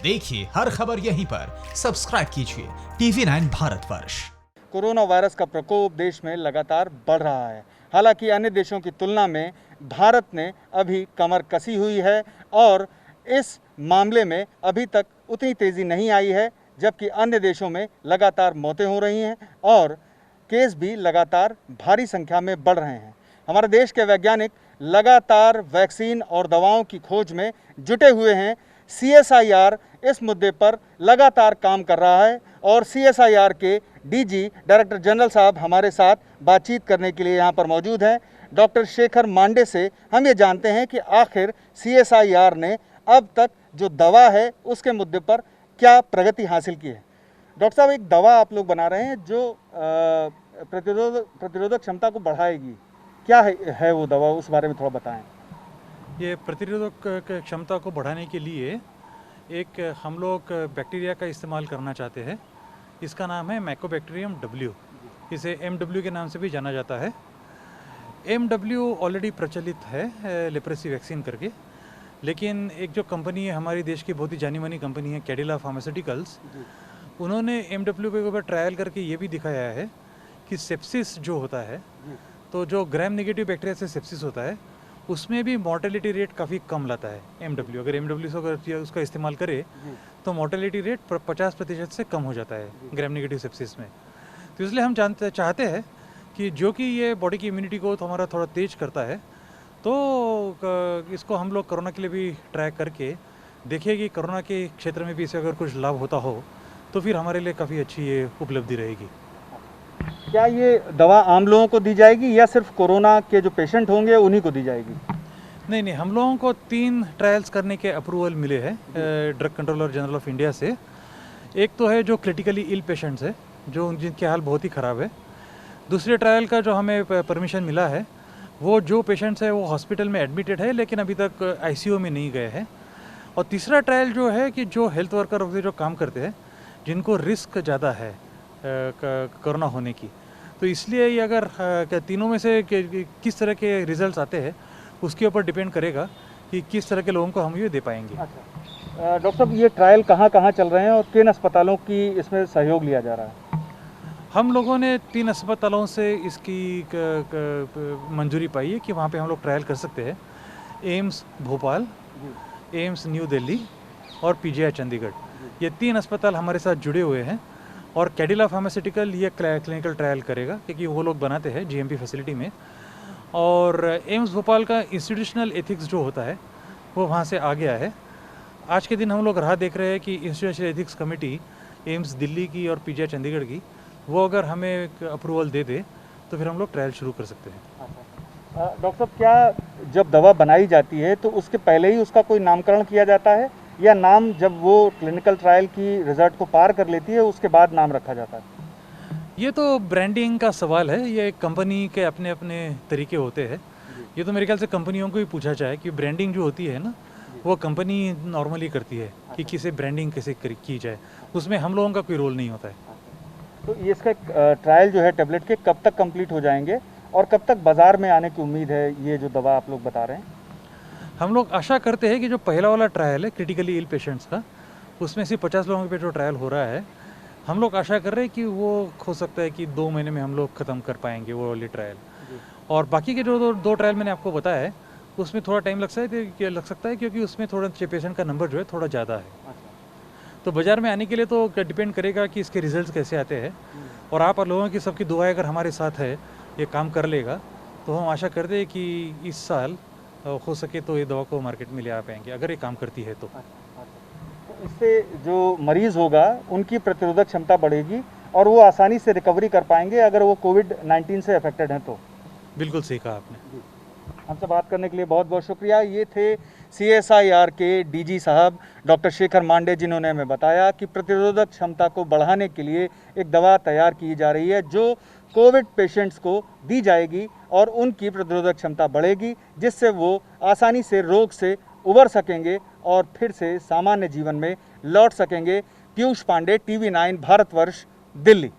देखिए हर खबर यहीं पर, सब्सक्राइब कीजिए TV9 भारतवर्ष। कोरोना वायरस का प्रकोप देश में लगातार बढ़ रहा है। हालांकि अन्य देशों की तुलना में भारत ने अभी कमर कसी हुई है और इस मामले में अभी तक उतनी तेज़ी नहीं आई है, जबकि अन्य देशों में लगातार मौतें हो रही हैं और केस भी लगातार भारी संख्या में बढ़ रहे हैं। हमारे देश के वैज्ञानिक लगातार वैक्सीन और दवाओं की खोज में जुटे हुए हैं। CSIR इस मुद्दे पर लगातार काम कर रहा है और CSIR के DG डायरेक्टर जनरल साहब हमारे साथ बातचीत करने के लिए यहाँ पर मौजूद हैं। डॉक्टर शेखर मांडे से हम ये जानते हैं कि आखिर CSIR ने अब तक जो दवा है उसके मुद्दे पर क्या प्रगति हासिल की है। डॉक्टर साहब, एक दवा आप लोग बना रहे हैं जो प्रतिरोधक क्षमता को बढ़ाएगी, क्या है वो दवा, उस बारे में थोड़ा बताएं। ये प्रतिरोधक क्षमता को बढ़ाने के लिए एक हम लोग बैक्टीरिया का इस्तेमाल करना चाहते हैं। इसका नाम है माइकोबैक्टीरियम W। इसे MW के नाम से भी जाना जाता है। MW ऑलरेडी प्रचलित है लेप्रेसी वैक्सीन करके, लेकिन एक जो कंपनी है हमारी देश की बहुत ही जानी मानी कंपनी है कैडिला फार्मास्यूटिकल्स, उन्होंने MW के ऊपर ट्रायल करके ये भी दिखाया है कि सेप्सिस जो होता है, तो जो ग्राम नेगेटिव बैक्टीरिया से सेप्सिस होता है उसमें भी मॉर्टेलिटी रेट काफ़ी कम लाता है MW। अगर MW से अगर उसका इस्तेमाल करे तो मॉर्टेलिटी रेट 50% से कम हो जाता है ग्राम नेगेटिव सेप्सिस में। तो इसलिए हम चाहते हैं कि जो कि ये बॉडी की इम्यूनिटी को तो हमारा थोड़ा तेज करता है, तो इसको हम लोग कोरोना के लिए भी ट्राई करके देखिए कि कोरोना के क्षेत्र में भी इसे अगर कुछ लाभ होता हो तो फिर हमारे लिए काफ़ी अच्छी ये उपलब्धि रहेगी। क्या ये दवा आम लोगों को दी जाएगी या सिर्फ कोरोना के जो पेशेंट होंगे उन्हीं को दी जाएगी? नहीं, हम लोगों को 3 ट्रायल्स करने के अप्रूवल मिले हैं drug controller general of India से। एक तो है जो क्रिटिकली इल पेशेंट्स है, जो जिनके हाल बहुत ही ख़राब है। दूसरे ट्रायल का जो हमें परमिशन मिला है वो जो पेशेंट्स है वो हॉस्पिटल में एडमिटेड है लेकिन अभी तक ICU में नहीं गए हैं। और तीसरा ट्रायल जो है कि जो हेल्थ वर्कर जो काम करते हैं जिनको रिस्क ज़्यादा है कोरोना होने की, तो इसलिए ये अगर तीनों में से किस तरह के रिजल्ट्स आते हैं उसके ऊपर डिपेंड करेगा कि किस तरह के लोगों को हम ये दे पाएंगे। अच्छा डॉक्टर साहब, ये ट्रायल कहाँ कहाँ चल रहे हैं और किन अस्पतालों की इसमें सहयोग लिया जा रहा है? हम लोगों ने 3 अस्पतालों से इसकी मंजूरी पाई है कि वहाँ पे हम लोग ट्रायल कर सकते हैं। AIIMS Bhopal, AIIMS new Delhi और PGI चंडीगढ़, ये 3 अस्पताल हमारे साथ जुड़े हुए हैं। और कैडिला फार्मास्यूटिकल ये क्लिनिकल ट्रायल करेगा क्योंकि वो लोग बनाते हैं GMP फैसिलिटी में। और एम्स भोपाल का इंस्टीट्यूशनल एथिक्स जो होता है वो वहाँ से आ गया है। आज के दिन हम लोग राह देख रहे हैं कि institutional ethics committee AIIMS Delhi की और PGI चंडीगढ़ की, वो अगर हमें अप्रूवल दे दे तो फिर हम लोग ट्रायल शुरू कर सकते हैं। डॉक्टर साहब, क्या जब दवा बनाई जाती है तो उसके पहले ही उसका कोई नामकरण किया जाता है या नाम जब वो क्लिनिकल ट्रायल की रिजल्ट को पार कर लेती है उसके बाद नाम रखा जाता है? ये तो ब्रांडिंग का सवाल है, ये कंपनी के अपने अपने तरीके होते हैं। ये तो मेरे ख्याल से कंपनियों को ही पूछा जाए कि ब्रांडिंग जो होती है ना वो कंपनी नॉर्मली करती है कि किसे ब्रांडिंग कैसे की जाए, उसमें हम लोगों का कोई रोल नहीं होता है। तो ये इसका ट्रायल जो है टेबलेट के कब तक कंप्लीट हो जाएंगे और कब तक बाज़ार में आने की उम्मीद है ये जो दवा आप लोग बता रहे हैं? हम लोग आशा करते हैं कि जो पहला वाला ट्रायल है क्रिटिकली इल पेशेंट्स का, उसमें से 50 लोगों पे जो ट्रायल हो रहा है, हम लोग आशा कर रहे हैं कि वो हो सकता है कि 2 महीने में हम लोग ख़त्म कर पाएंगे वो वाली ट्रायल। और बाकी के जो 2 ट्रायल मैंने आपको बताया है उसमें थोड़ा टाइम लग सकता है क्योंकि उसमें थोड़ा पेशेंट का नंबर जो है थोड़ा ज़्यादा है। तो बाज़ार में आने के लिए तो डिपेंड करेगा कि इसके रिजल्ट कैसे आते हैं। और आप लोगों की सबकी दुआएं अगर हमारे साथ है, ये काम कर लेगा, तो हम आशा करते हैं कि इस साल हो सके तो ये दवा को मार्केट में ले आ पाएंगे अगर ये काम करती है तो। इससे जो मरीज होगा उनकी प्रतिरोधक क्षमता बढ़ेगी और वो आसानी से रिकवरी कर पाएंगे अगर वो COVID-19 से अफेक्टेड हैं तो। बिल्कुल सही कहा आपने। हमसे बात करने के लिए बहुत बहुत शुक्रिया। ये थे CSIR के DG साहब डॉक्टर शेखर मांडे, जिन्होंने हमें बताया कि प्रतिरोधक क्षमता को बढ़ाने के लिए एक दवा तैयार की जा रही है जो कोविड पेशेंट्स को दी जाएगी और उनकी प्रतिरोधक क्षमता बढ़ेगी, जिससे वो आसानी से रोग से उबर सकेंगे और फिर से सामान्य जीवन में लौट सकेंगे। पीयूष पांडे, TV9 भारतवर्ष, दिल्ली।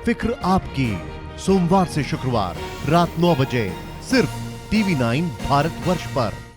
फिक्र आपकी, सोमवार से शुक्रवार रात 9 बजे सिर्फ TV9 भारतवर्ष पर।